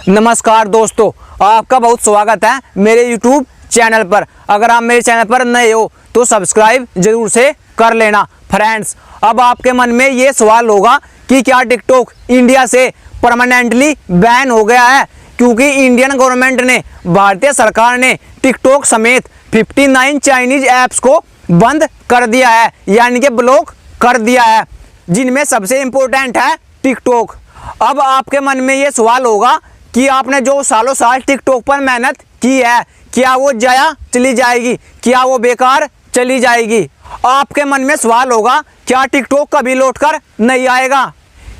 नमस्कार दोस्तों, आपका बहुत स्वागत है मेरे YouTube चैनल पर। अगर आप मेरे चैनल पर नए हो तो सब्सक्राइब जरूर से कर लेना। फ्रेंड्स, अब आपके मन में ये सवाल होगा कि क्या टिकटॉक इंडिया से परमानेंटली बैन हो गया है, क्योंकि इंडियन गवर्नमेंट ने, भारतीय सरकार ने टिकटॉक समेत 59 चाइनीज ऐप्स को बंद कर दिया है, यानी कि ब्लॉक कर दिया है, जिनमें सबसे इम्पोर्टेंट है टिकटॉक। अब आपके मन में ये सवाल होगा कि आपने जो सालों साल टिकटॉक पर मेहनत की है, क्या वो जाया चली जाएगी, क्या वो बेकार चली जाएगी। आपके मन में सवाल होगा, क्या टिकटॉक कभी लौटकर नहीं आएगा,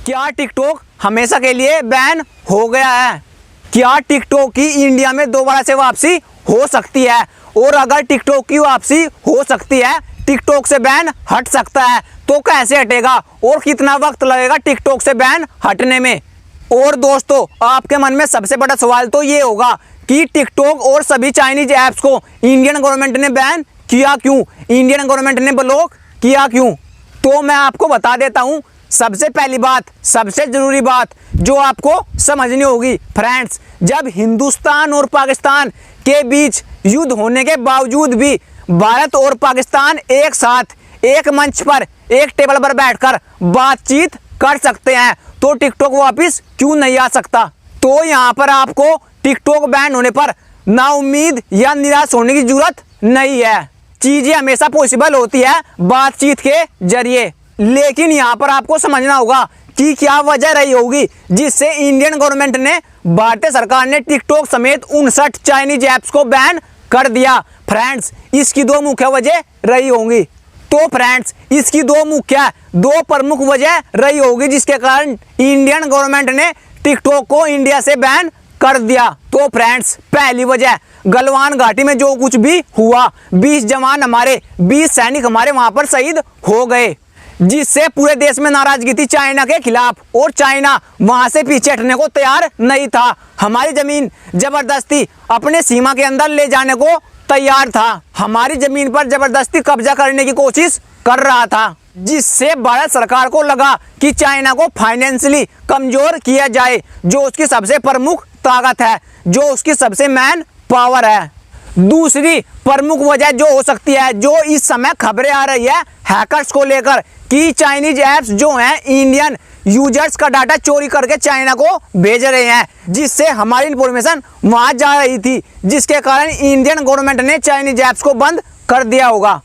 क्या टिकटॉक हमेशा के लिए बैन हो गया है, क्या टिकटॉक की इंडिया में दोबारा से वापसी हो सकती है, और अगर टिकटॉक की वापसी हो सकती है, टिकटॉक से बैन हट सकता है, तो कैसे हटेगा और कितना वक्त लगेगा टिकटॉक से बैन हटने में। और दोस्तों, आपके मन में सबसे बड़ा सवाल तो ये होगा कि टिकटॉक और सभी चाइनीज ऐप्स को इंडियन गवर्नमेंट ने बैन किया क्यों, इंडियन गवर्नमेंट ने ब्लॉक किया क्यों। तो मैं आपको बता देता हूँ। सबसे पहली बात, सबसे जरूरी बात जो आपको समझनी होगी फ्रेंड्स, जब हिंदुस्तान और पाकिस्तान के बीच युद्ध होने के बावजूद भी भारत और पाकिस्तान एक साथ एक मंच पर, एक टेबल पर बैठकर बातचीत कर सकते हैं, तो टिकटॉक वापस क्यों नहीं आ सकता। तो यहाँ पर आपको टिकटॉक बैन होने पर ना उम्मीद या निराश होने की जरूरत नहीं है। चीजें हमेशा पॉसिबल होती है बातचीत के जरिए। लेकिन यहाँ पर आपको समझना होगा कि क्या वजह रही होगी जिससे इंडियन गवर्नमेंट ने, भारतीय सरकार ने टिकटॉक समेत 59 चाइनीज ऐप्स को बैन कर दिया। फ्रेंड्स, इसकी दो मुख्य वजह रही होंगी। तो फ्रेंड्स, इसकी दो प्रमुख वजह रही होगी जिसके कारण इंडियन गवर्नमेंट ने टिकटॉक को इंडिया से बैन कर दिया। तो फ्रेंड्स, पहली वजह, गलवान घाटी में जो कुछ भी हुआ, 20 जवान हमारे, 20 सैनिक हमारे वहां पर शहीद हो गए, जिससे पूरे देश में नाराजगी थी चाइना के खिलाफ, और चाइना वहां से पीछे हटने को तैयार नहीं था। हमारी जमीन जबरदस्ती अपने सीमा के अंदर ले जाने को तैयार था, हमारी जमीन पर जबरदस्ती कब्जा करने की कोशिश कर रहा था, जिससे भारत सरकार को लगा कि चाइना को फाइनेंशियली कमजोर किया जाए, जो उसकी सबसे प्रमुख ताकत है, जो उसकी सबसे मैन पावर है। दूसरी प्रमुख वजह जो हो सकती है, जो इस समय खबरें आ रही है हैकर्स को लेकर, कि चाइनीज ऐप्स जो हैं इंडियन यूजर्स का डाटा चोरी करके चाइना को भेज रहे हैं, जिससे हमारी इंफॉर्मेशन वहां जा रही थी, जिसके कारण इंडियन गवर्नमेंट ने चाइनीज ऐप्स को बंद कर दिया होगा।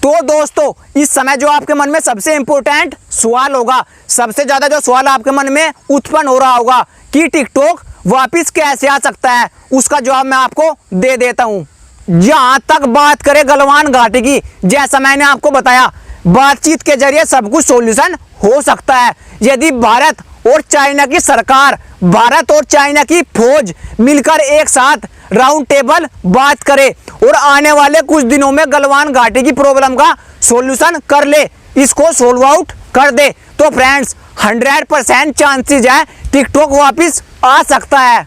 तो दोस्तों, इस समय जो आपके मन में सबसे इंपॉर्टेंट सवाल होगा, सबसे ज्यादा जो सवाल आपके मन में उत्पन्न हो रहा होगा कि टिकटॉक वापिस कैसे आ सकता है, उसका जवाब मैं आपको दे देता हूं। जहां तक बात करें गलवान घाटी की, जैसा मैंने आपको बताया, बातचीत के जरिए सब कुछ सॉल्यूशन हो सकता है। यदि भारत और चाइना की सरकार, भारत और चाइना की फौज मिलकर एक साथ राउंड टेबल बात करे और आने वाले कुछ दिनों में गलवान घाटी की प्रॉब्लम का सॉल्यूशन कर ले, इसको सोल्व आउट कर दे, तो फ्रेंड्स 100% चांसेस है टिकटॉक वापस आ सकता है।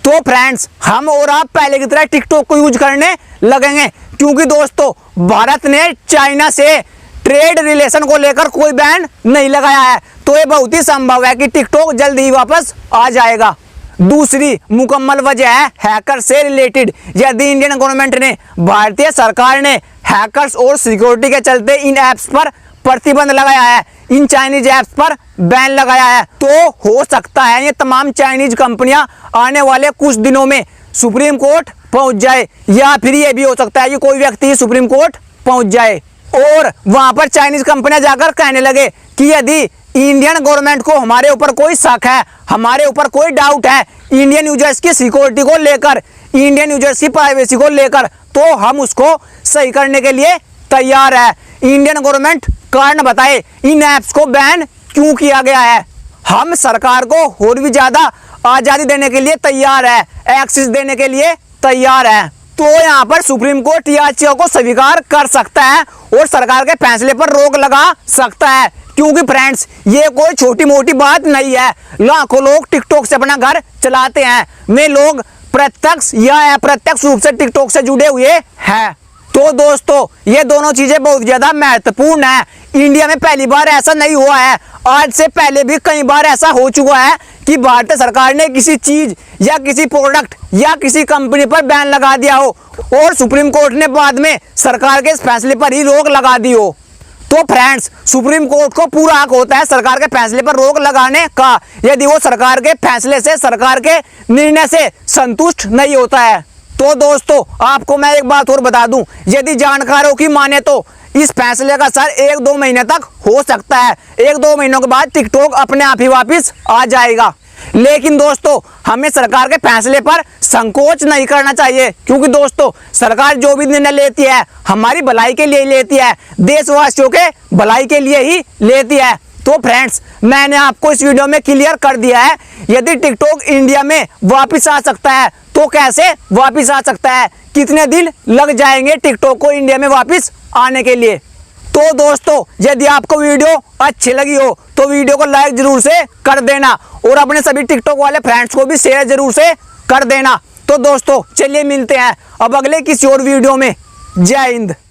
तो फ्रेंड्स, हम और आप पहले की तरह टिकटॉक को यूज करने लगेंगे, क्योंकि दोस्तों भारत ने चाइना से ट्रेड रिलेशन को लेकर कोई बैन नहीं लगाया है, तो ये बहुत ही संभव है कि टिकटॉक जल्दी ही वापस आ जाएगा। दूसरी मुकम्मल वजह है हैकर से रिलेटेड। यदि इंडियन गवर्नमेंट ने, भारतीय सरकार ने हैकर्स और सिक्योरिटी के चलते इन ऐप्स पर प्रतिबंध लगाया है, इन चाइनीज ऐप्स पर बैन लगाया है, तो हो सकता है ये तमाम चाइनीज कंपनियां आने वाले कुछ दिनों में सुप्रीम कोर्ट पहुंच जाए, या फिर ये भी हो सकता है कि कोई व्यक्ति सुप्रीम कोर्ट पहुंच जाए और वहां पर चाइनीज कंपनियां जाकर कहने लगे कि यदि इंडियन गवर्नमेंट को हमारे ऊपर कोई शक है, हमारे ऊपर कोई डाउट है इंडियन यूजर्स की सिक्योरिटी को लेकर, इंडियन यूजर्स की प्राइवेसी को लेकर, तो हम उसको सही करने के लिए तैयार है। इंडियन गवर्नमेंट कारण बताए इन ऐप्स को बैन क्यों किया गया है। हम सरकार को और भी ज्यादा आजादी देने के लिए तैयार है, एक्सेस देने के लिए तैयार है। तो यहाँ पर सुप्रीम कोर्ट याचिका को स्वीकार कर सकता है और सरकार के फैसले पर रोक लगा सकता है, क्योंकि फ्रेंड्स ये कोई छोटी मोटी बात नहीं है। लाखों लोग टिकटॉक से अपना घर चलाते हैं, वे लोग प्रत्यक्ष या अप्रत्यक्ष रूप से टिकटॉक से जुड़े हुए हैं। तो दोस्तों, ये दोनों चीजें बहुत ज्यादा महत्वपूर्ण है। इंडिया में पहली बार ऐसा नहीं हुआ है, आज से पहले भी कई बार ऐसा हो चुका है कि भारतीय सरकार ने किसी चीज या किसी प्रोडक्ट या किसी कंपनी पर बैन लगा दिया हो और सुप्रीम कोर्ट ने बाद में सरकार के इस फैसले पर ही रोक लगा दी हो। तो फ्रेंड्स, सुप्रीम कोर्ट को पूरा हक होता है सरकार के फैसले पर रोक लगाने का, यदि वो सरकार के फैसले से, सरकार के निर्णय से संतुष्ट नहीं होता है। तो दोस्तों, आपको मैं एक बात और बता दूं, यदि जानकारों की माने तो इस फैसले का असर 1-2 महीने तक हो सकता है। 1-2 महीनों के बाद टिकटॉक अपने आप ही वापिस आ जाएगा। लेकिन दोस्तों, हमें सरकार के फैसले पर संकोच नहीं करना चाहिए, क्योंकि दोस्तों सरकार जो भी निर्णय लेती है हमारी भलाई के लिए लेती है, देशवासियों के भलाई के लिए ही लेती है। तो फ्रेंड्स, मैंने आपको इस वीडियो में क्लियर कर दिया है, यदि टिकटॉक इंडिया में वापस आ सकता है तो कैसे वापस आ सकता है, कितने दिन लग जाएंगे टिकटॉक को इंडिया में वापस आने के लिए। तो दोस्तों, यदि आपको वीडियो अच्छी लगी हो तो वीडियो को लाइक जरूर से कर देना और अपने सभी टिकटॉक वाले फ्रेंड्स को भी शेयर जरूर से कर देना। तो दोस्तों, चलिए मिलते हैं अब अगले किसी और वीडियो में। जय हिंद।